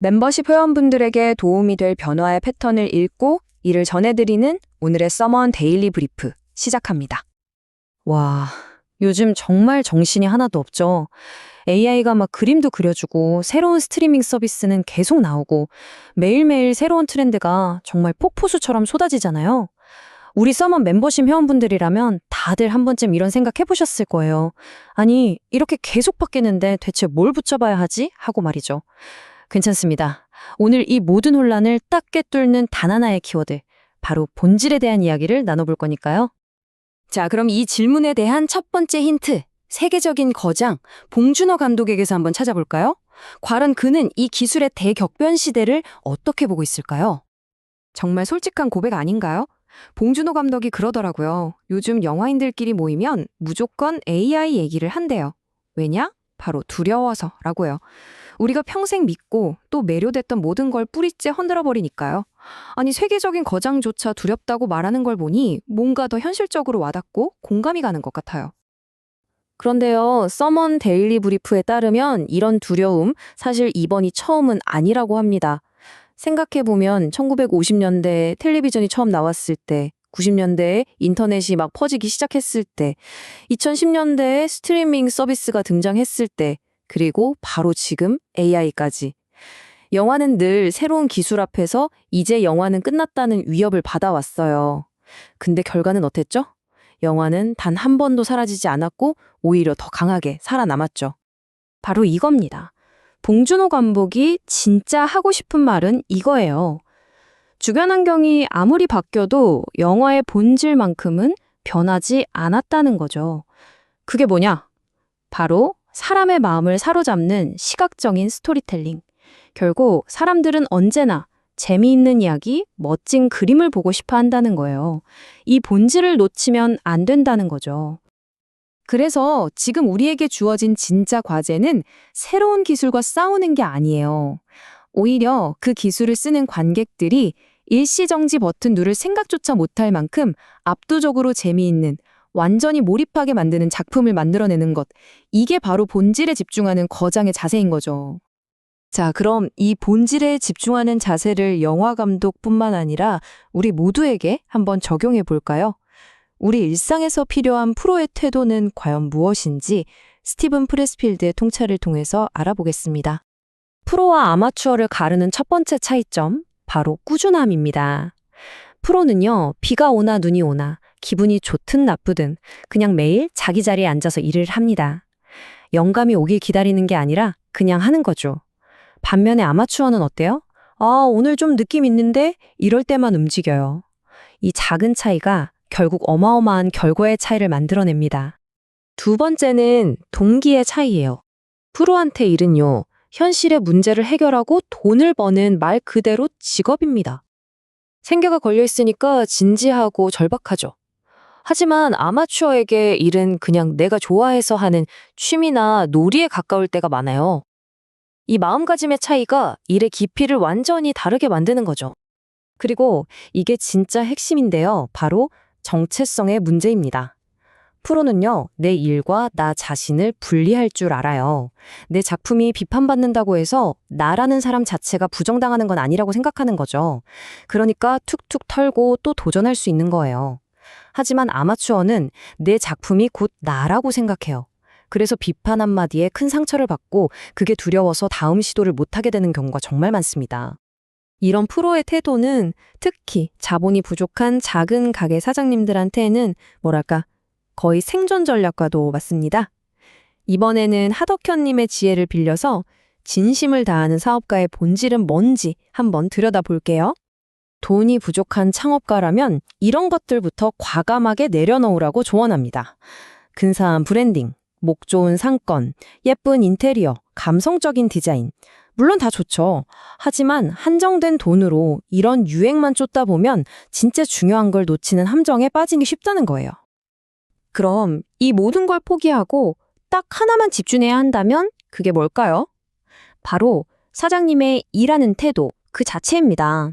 멤버십 회원분들에게 도움이 될 변화의 패턴을 읽고 이를 전해드리는 오늘의 서먼 데일리 브리프 시작합니다. 와, 요즘 정말 정신이 하나도 없죠. AI가 막 그림도 그려주고 새로운 스트리밍 서비스는 계속 나오고 매일매일 새로운 트렌드가 정말 폭포수처럼 쏟아지잖아요. 우리 서먼 멤버십 회원분들이라면 다들 한 번쯤 이런 생각 해보셨을 거예요. 아니, 이렇게 계속 바뀌는데 대체 뭘 붙여봐야 하지? 하고 말이죠. 괜찮습니다. 오늘 이 모든 혼란을 딱 꿰뚫는 단 하나의 키워드, 바로 본질에 대한 이야기를 나눠볼 거니까요. 자, 그럼 이 질문에 대한 첫 번째 힌트, 세계적인 거장, 봉준호 감독에게서 한번 찾아볼까요? 과연 그는 이 기술의 대격변 시대를 어떻게 보고 있을까요? 정말 솔직한 고백 아닌가요? 봉준호 감독이 그러더라고요. 요즘 영화인들끼리 모이면 무조건 AI 얘기를 한대요. 왜냐? 바로 두려워서라고요. 우리가 평생 믿고 또 매료됐던 모든 걸 뿌리째 흔들어버리니까요. 아니, 세계적인 거장조차 두렵다고 말하는 걸 보니 뭔가 더 현실적으로 와닿고 공감이 가는 것 같아요. 그런데요, 서먼 데일리 브리프에 따르면 이런 두려움, 사실 이번이 처음은 아니라고 합니다. 생각해보면 1950년대 텔레비전이 처음 나왔을 때, 90년대에 인터넷이 막 퍼지기 시작했을 때, 2010년대에 스트리밍 서비스가 등장했을 때, 그리고 바로 지금 AI까지. 영화는 늘 새로운 기술 앞에서 이제 영화는 끝났다는 위협을 받아왔어요. 근데 결과는 어땠죠? 영화는 단 한 번도 사라지지 않았고 오히려 더 강하게 살아남았죠. 바로 이겁니다. 봉준호 감독이 진짜 하고 싶은 말은 이거예요. 주변 환경이 아무리 바뀌어도 영화의 본질만큼은 변하지 않았다는 거죠. 그게 뭐냐? 바로 사람의 마음을 사로잡는 시각적인 스토리텔링. 결국 사람들은 언제나 재미있는 이야기, 멋진 그림을 보고 싶어 한다는 거예요. 이 본질을 놓치면 안 된다는 거죠. 그래서 지금 우리에게 주어진 진짜 과제는 새로운 기술과 싸우는 게 아니에요. 오히려 그 기술을 쓰는 관객들이 일시정지 버튼 누를 생각조차 못할 만큼 압도적으로 재미있는, 완전히 몰입하게 만드는 작품을 만들어내는 것. 이게 바로 본질에 집중하는 거장의 자세인 거죠. 자, 그럼 이 본질에 집중하는 자세를 영화 감독뿐만 아니라 우리 모두에게 한번 적용해 볼까요? 우리 일상에서 필요한 프로의 태도는 과연 무엇인지 스티븐 프레스필드의 통찰을 통해서 알아보겠습니다. 프로와 아마추어를 가르는 첫 번째 차이점, 바로 꾸준함입니다. 프로는요, 비가 오나 눈이 오나 기분이 좋든 나쁘든 그냥 매일 자기 자리에 앉아서 일을 합니다. 영감이 오길 기다리는 게 아니라 그냥 하는 거죠. 반면에 아마추어는 어때요? 오늘 좀 느낌 있는데? 이럴 때만 움직여요. 이 작은 차이가 결국 어마어마한 결과의 차이를 만들어냅니다. 두 번째는 동기의 차이예요. 프로한테 일은요, 현실의 문제를 해결하고 돈을 버는 말 그대로 직업입니다. 생계가 걸려있으니까 진지하고 절박하죠. 하지만 아마추어에게 일은 그냥 내가 좋아해서 하는 취미나 놀이에 가까울 때가 많아요. 이 마음가짐의 차이가 일의 깊이를 완전히 다르게 만드는 거죠. 그리고 이게 진짜 핵심인데요. 바로 정체성의 문제입니다. 프로는요, 내 일과 나 자신을 분리할 줄 알아요. 내 작품이 비판받는다고 해서 나라는 사람 자체가 부정당하는 건 아니라고 생각하는 거죠. 그러니까 툭툭 털고 또 도전할 수 있는 거예요. 하지만 아마추어는 내 작품이 곧 나라고 생각해요. 그래서 비판 한마디에 큰 상처를 받고 그게 두려워서 다음 시도를 못하게 되는 경우가 정말 많습니다. 이런 프로의 태도는 특히 자본이 부족한 작은 가게 사장님들한테는 뭐랄까 거의 생존 전략과도 맞습니다. 이번에는 하덕현님의 지혜를 빌려서 진심을 다하는 사업가의 본질은 뭔지 한번 들여다볼게요. 돈이 부족한 창업가라면 이런 것들부터 과감하게 내려놓으라고 조언합니다. 근사한 브랜딩, 목 좋은 상권, 예쁜 인테리어, 감성적인 디자인. 물론 다 좋죠. 하지만 한정된 돈으로 이런 유행만 쫓다 보면 진짜 중요한 걸 놓치는 함정에 빠지기 쉽다는 거예요. 그럼 이 모든 걸 포기하고 딱 하나만 집중해야 한다면 그게 뭘까요? 바로 사장님의 일하는 태도 그 자체입니다.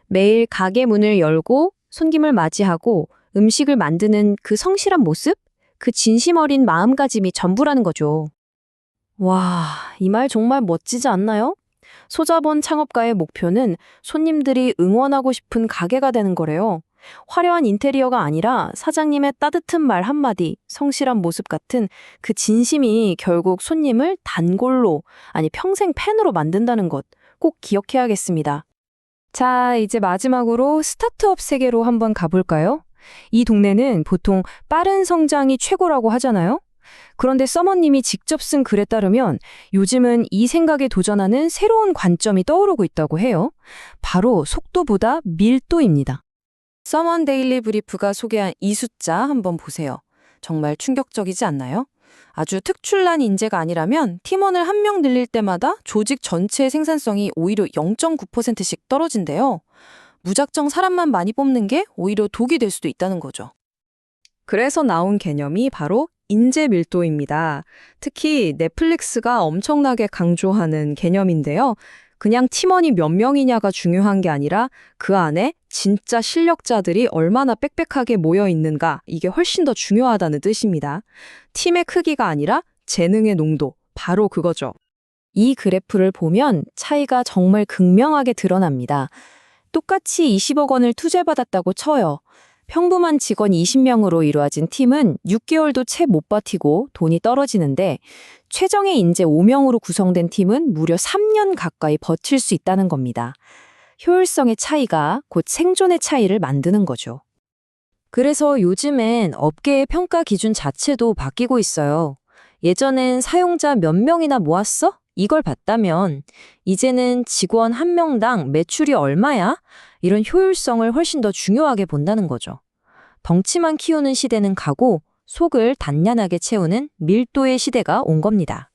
매일 가게 문을 열고 손님을 맞이하고 음식을 만드는 그 성실한 모습? 그 진심 어린 마음가짐이 전부라는 거죠. 와, 이 말 정말 멋지지 않나요? 소자본 창업가의 목표는 손님들이 응원하고 싶은 가게가 되는 거래요. 화려한 인테리어가 아니라 사장님의 따뜻한 말 한마디, 성실한 모습 같은 그 진심이 결국 손님을 단골로, 아니 평생 팬으로 만든다는 것 꼭 기억해야겠습니다. 자, 이제 마지막으로 스타트업 세계로 한번 가볼까요? 이 동네는 보통 빠른 성장이 최고라고 하잖아요? 그런데 서머님이 직접 쓴 글에 따르면 요즘은 이 생각에 도전하는 새로운 관점이 떠오르고 있다고 해요. 바로 속도보다 밀도입니다. 서먼 데일리 브리프가 소개한 이 숫자 한번 보세요. 정말 충격적이지 않나요? 아주 특출난 인재가 아니라면 팀원을 한 명 늘릴 때마다 조직 전체의 생산성이 오히려 0.9%씩 떨어진대요. 무작정 사람만 많이 뽑는 게 오히려 독이 될 수도 있다는 거죠. 그래서 나온 개념이 바로 인재 밀도입니다. 특히 넷플릭스가 엄청나게 강조하는 개념인데요. 그냥 팀원이 몇 명이냐가 중요한 게 아니라 그 안에 진짜 실력자들이 얼마나 빽빽하게 모여 있는가, 이게 훨씬 더 중요하다는 뜻입니다. 팀의 크기가 아니라 재능의 농도, 바로 그거죠. 이 그래프를 보면 차이가 정말 극명하게 드러납니다. 똑같이 20억 원을 투자받았다고 쳐요. 평범한 직원 20명으로 이루어진 팀은 6개월도 채 못 버티고 돈이 떨어지는데 최정예 인재 5명으로 구성된 팀은 무려 3년 가까이 버틸 수 있다는 겁니다. 효율성의 차이가 곧 생존의 차이를 만드는 거죠. 그래서 요즘엔 업계의 평가 기준 자체도 바뀌고 있어요. 예전엔 사용자 몇 명이나 모았어? 이걸 봤다면 이제는 직원 한 명당 매출이 얼마야? 이런 효율성을 훨씬 더 중요하게 본다는 거죠. 덩치만 키우는 시대는 가고 속을 단단하게 채우는 밀도의 시대가 온 겁니다.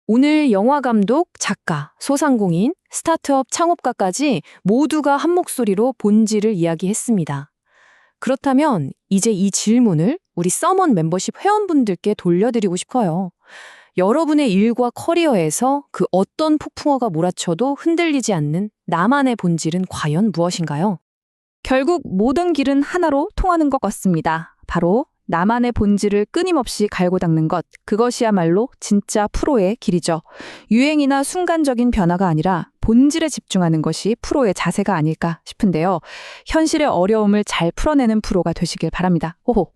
오늘 영화감독, 작가, 소상공인, 스타트업 창업가까지 모두가 한 목소리로 본질을 이야기했습니다. 그렇다면 이제 이 질문을 우리 서먼 멤버십 회원분들께 돌려드리고 싶어요. 여러분의 일과 커리어에서 그 어떤 폭풍우가 몰아쳐도 흔들리지 않는 나만의 본질은 과연 무엇인가요? 결국 모든 길은 하나로 통하는 것 같습니다. 바로 나만의 본질을 끊임없이 갈고 닦는 것, 그것이야말로 진짜 프로의 길이죠. 유행이나 순간적인 변화가 아니라 본질에 집중하는 것이 프로의 자세가 아닐까 싶은데요. 현실의 어려움을 잘 풀어내는 프로가 되시길 바랍니다. 호호.